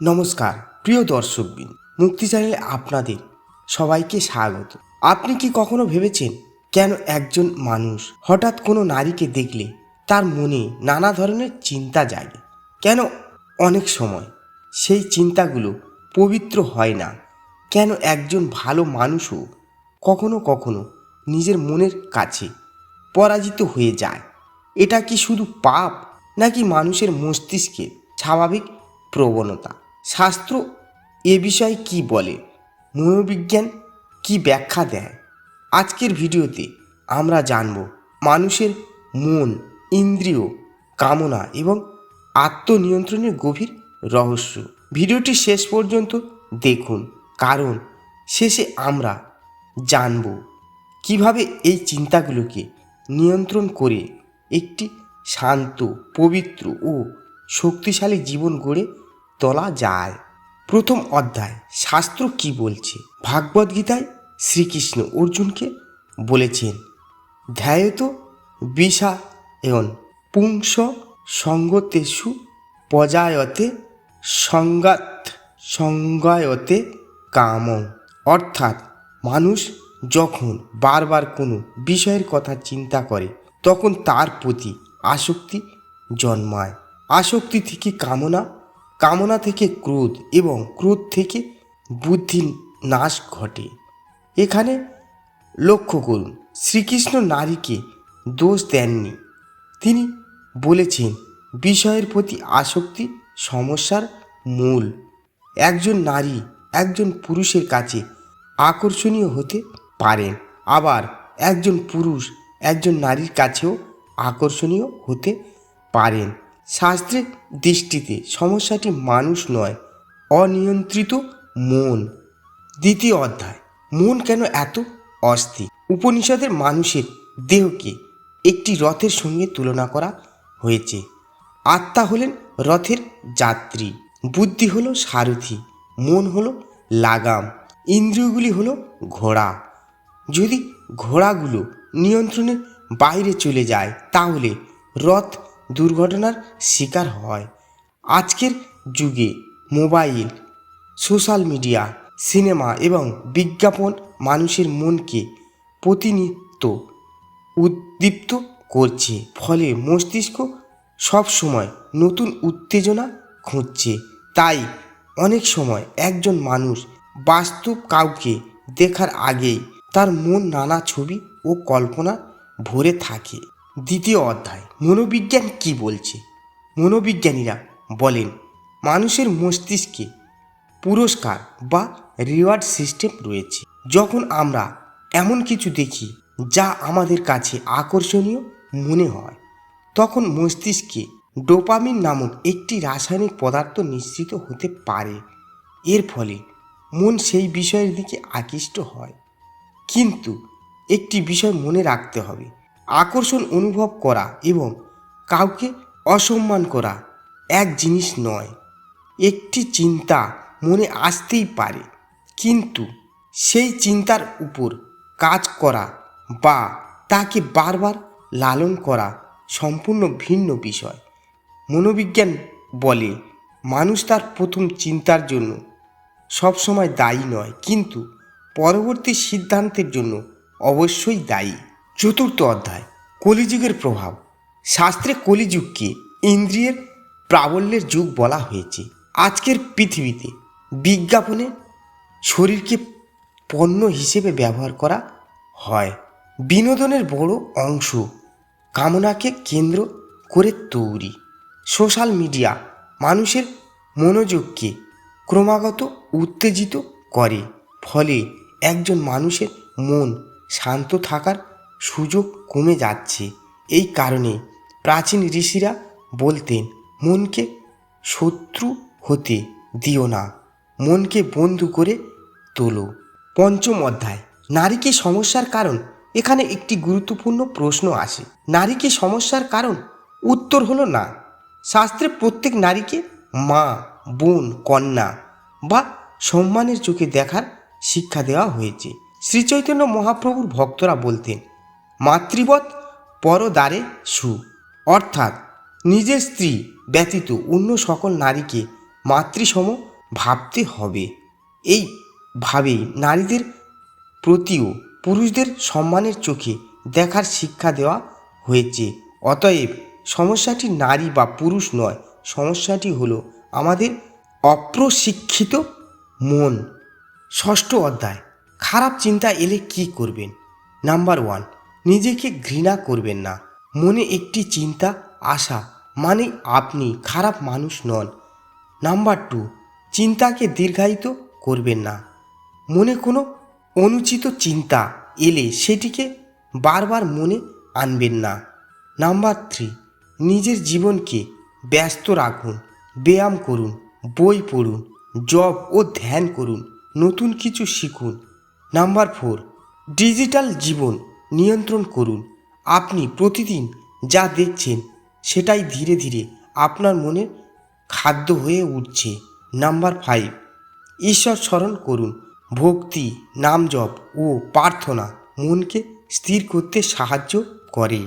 নমস্কার প্রিয় দর্শকবৃন্দ, মুক্তি চ্যানেলে আপনাদের সবাইকে স্বাগত। আপনি কি কখনো ভেবেছেন কেন একজন মানুষ হঠাৎ কোনো নারীকে দেখলে তার মনে নানা ধরনের চিন্তা জাগে? কেন অনেক সময় সেই চিন্তাগুলো পবিত্র হয় না? কেন একজন ভালো মানুষও কখনো কখনো নিজের মনের কাছে পরাজিত হয়ে যায়? এটা কি শুধু পাপ, নাকি মানুষের মস্তিষ্কের স্বাভাবিক প্রবণতা? শাস্ত্র এ বিষয়ে কি বলে? মনোবিজ্ঞান কি ব্যাখ্যা দেয়? আজকের ভিডিওতে আমরা জানব মানুষের মন, ইন্দ্রিয়, কামনা এবং আত্মনিয়ন্ত্রণের গভীর রহস্য। ভিডিওটি শেষ পর্যন্ত দেখুন, কারণ শেষে আমরা জানব কিভাবে এই চিন্তাগুলোকে নিয়ন্ত্রণ করে একটি শান্ত, পবিত্র ও শক্তিশালী জীবন গড়ে তোলা যায়। প্রথম অধ্যায়, শাস্ত্র কি বলছে? ভাগবত গীতায় শ্রীকৃষ্ণ অর্জুনকে বলেছেন, ধ্যায়ত বিষায়ন পুংস সঙ্গতেষু পজায়তে সঙ্গাত সঙ্গায়তে কামং। অর্থাৎ মানুষ যখন বারবার কোনো বিষয়ের কথা চিন্তা করে তখন তার প্রতি আসক্তি জন্মায়। আসক্তি থেকে কামনা, কামনা থেকে ক্রোধ এবং ক্রোধ থেকে বুদ্ধি নাশ ঘটে। এখানে লক্ষ্য করুন, শ্রীকৃষ্ণ নারীকে দোষ দেননি। তিনি বলেছেন বিষয়ের প্রতি আসক্তি সমস্যার মূল। একজন নারী একজন পুরুষের কাছে আকর্ষণীয় হতে পারেন, আবার একজন পুরুষ একজন নারীর কাছেও আকর্ষণীয় হতে পারেন। শাস্ত্রের দৃষ্টিতে সমস্যাটি মানুষ নয়, অনিয়ন্ত্রিত মন। দ্বিতীয় অধ্যায়, মন কেন এত অস্থির? উপনিষদের মানুষের দেহকে একটি রথের সঙ্গে তুলনা করা হয়েছে। আত্মা হলেন রথের যাত্রী, বুদ্ধি হলো সারথি, মন হলো লাগাম, ইন্দ্রিয়গুলি হলো ঘোড়া। যদি ঘোড়াগুলো নিয়ন্ত্রণের বাইরে চলে যায় তাহলে রথ দুর্ঘটনার শিকার হয়। আজকের যুগে মোবাইল, সোশ্যাল মিডিয়া, সিনেমা এবং বিজ্ঞাপন মানুষের মনকে প্রতিনিয়ত উদ্দীপ্ত করছে, ফলে মস্তিষ্ক সবসময় নতুন উত্তেজনা খুঁজছে। তাই অনেক সময় একজন মানুষ বাস্তব কাউকে দেখার আগেই তার মন নানা ছবি ও কল্পনা ভরে থাকে। দ্বিতীয় অধ্যায়, মনোবিজ্ঞান কি বলছে? মনোবিজ্ঞানীরা বলেন মানুষের মস্তিষ্কে পুরস্কার বা রিওয়ার্ড সিস্টেম রয়েছে। যখন আমরা এমন কিছু দেখি যা আমাদের কাছে আকর্ষণীয় মনে হয়, তখন মস্তিষ্কে ডোপামিন নামক একটি রাসায়নিক পদার্থ নিঃসৃত হতে পারে। এর ফলে মন সেই বিষয়ের দিকে আকৃষ্ট হয়। কিন্তু একটি বিষয় মনে রাখতে হবে, আকর্ষণ অনুভব করা এবং কাউকে অসম্মান করা এক জিনিস নয়। একটি চিন্তা মনে আসতেই পারে, কিন্তু সেই চিন্তার উপর কাজ করা বা তাকে বারবার লালন করা সম্পূর্ণ ভিন্ন বিষয়। মনোবিজ্ঞান বলে মানুষ তার প্রথম চিন্তার জন্য সবসময় দায়ী নয়, কিন্তু পরবর্তী সিদ্ধান্তের জন্য অবশ্যই দায়ী। চতুর্থ অধ্যায়, কলিযুগের প্রভাব। শাস্ত্রে কলিযুগকে ইন্দ্রিয়ের প্রাবল্যের যুগ বলা হয়েছে। আজকের পৃথিবীতে বিজ্ঞাপনে শরীরকে পণ্য হিসেবে ব্যবহার করা হয়। বিনোদনের বড় অংশ কামনাকে কেন্দ্র করে তৈরি। সোশ্যাল মিডিয়া মানুষের মনোযোগকে ক্রমাগত উত্তেজিত করে, ফলে একজন মানুষের মন শান্ত থাকার সুযোগ কমে যাচ্ছে। এই কারণে প্রাচীন ঋষিরা বলতেন মনকে শত্রু হতে দিও না, মনকে বন্ধু করে তোলো। পঞ্চম অধ্যায়, নারী কি সমস্যার কারণ? এখানে একটি গুরুত্বপূর্ণ প্রশ্ন আসে, নারী কি সমস্যার কারণ? উত্তর হলো না। শাস্ত্রে প্রত্যেক নারীকে মা, বোন, কন্যা বা সম্মানের চোখে দেখার শিক্ষা দেওয়া হয়েছে। শ্রীচৈতন্য মহাপ্রভুর ভক্তরা বলতেন মাতৃবৎ পরদ্বারে সু, অর্থাৎ নিজের স্ত্রী ব্যতীত অন্য সকল নারীকে মাতৃসম ভাবতে হবে। এইভাবেই নারীদের প্রতিও পুরুষদের সম্মানের চোখে দেখার শিক্ষা দেওয়া হয়েছে। অতএব সমস্যাটি নারী বা পুরুষ নয়, সমস্যাটি হলো আমাদের অপ্রশিক্ষিত মন। ষষ্ঠ অধ্যায়, খারাপ চিন্তা এলে কি করবেন? নাম্বার 1, নিজেকে ঘৃণা করবেন না। মনে একটি চিন্তা আসা মানে আপনি খারাপ মানুষ নন। নাম্বার 2, চিন্তাকে দীর্ঘায়িত করবেন না। মনে কোনো অনুচিত চিন্তা এলে সেটিকে বারবার মনে আনবেন না। নাম্বার 3, নিজের জীবনকে ব্যস্ত রাখুন, ব্যায়াম করুন, বই পড়ুন, জব ও ধ্যান করুন, নতুন কিছু শিখুন। নাম্বার 4, ডিজিটাল জীবন নিয়ন্ত্রণ করুন। আপনি প্রতিদিন যা দেখছেন সেটাই ধীরে ধীরে আপনার মনের খাদ্য হয়ে উঠছে। নাম্বার 5, ঈশ্বর স্মরণ করুন। ভক্তি, নাম জপ ও প্রার্থনা মনকে স্থির করতে সাহায্য করে।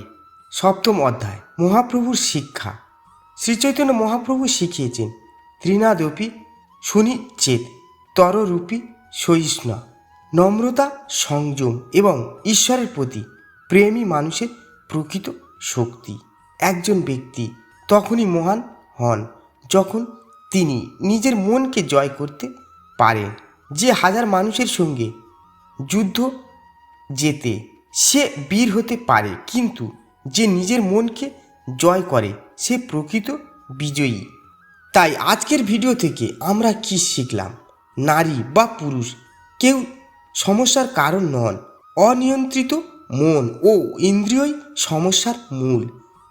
সপ্তম অধ্যায়, মহাপ্রভুর শিক্ষা। শ্রীচৈতন্য মহাপ্রভু শিখিয়েছেন, ত্রিনাদপি সুনিচ্ছেদ তররূপী সহিষ্ণু। নম্রতা, সংযম এবং ঈশ্বরের প্রতি প্রেমই মানুষের প্রকৃত শক্তি। একজন ব্যক্তি তখনই মহান হন যখন তিনি নিজের মনকে জয় করতে পারেন। যে হাজার মানুষের সঙ্গে যুদ্ধ জেতে সে বীর হতে পারে, কিন্তু যে নিজের মনকে জয় করে সে প্রকৃত বিজয়ী। তাই আজকের ভিডিও থেকে আমরা কি শিখলাম? নারী বা পুরুষ কেউ সমস্যার কারণ নন। অনিয়ন্ত্রিত মন ও ইন্দ্রিয়ই সমস্যার মূল।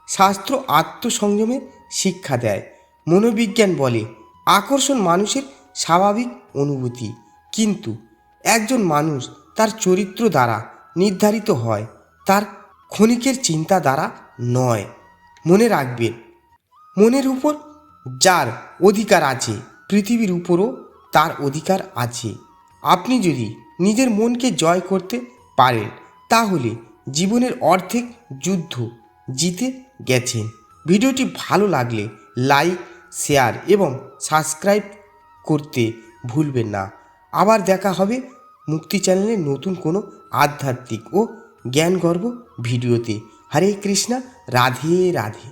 শাস্ত্র আত্মসংযমের শিক্ষা দেয়। মনোবিজ্ঞান বলে আকর্ষণ মানুষের স্বাভাবিক অনুভূতি, কিন্তু একজন মানুষ তার চরিত্র দ্বারা নির্ধারিত হয়, তার ক্ষণিকের চিন্তা দ্বারা নয়। মনে রাখবেন, মনের উপর যার অধিকার আছে পৃথিবীর উপরও তার অধিকার আছে। আপনি যদি নিজের মনকে জয় করতে পারেন তাহলে জীবনের অর্ধেক যুদ্ধ জিতে গেছেন। ভিডিওটি ভালো লাগলে লাইক, শেয়ার এবং সাবস্ক্রাইব করতে ভুলবেন না। আবার দেখা হবে মুক্তি চ্যানেলের নতুন কোনো আধ্যাত্মিক ও জ্ঞানগর্ভ ভিডিওতে। হরে কৃষ্ণা, রাধে রাধে।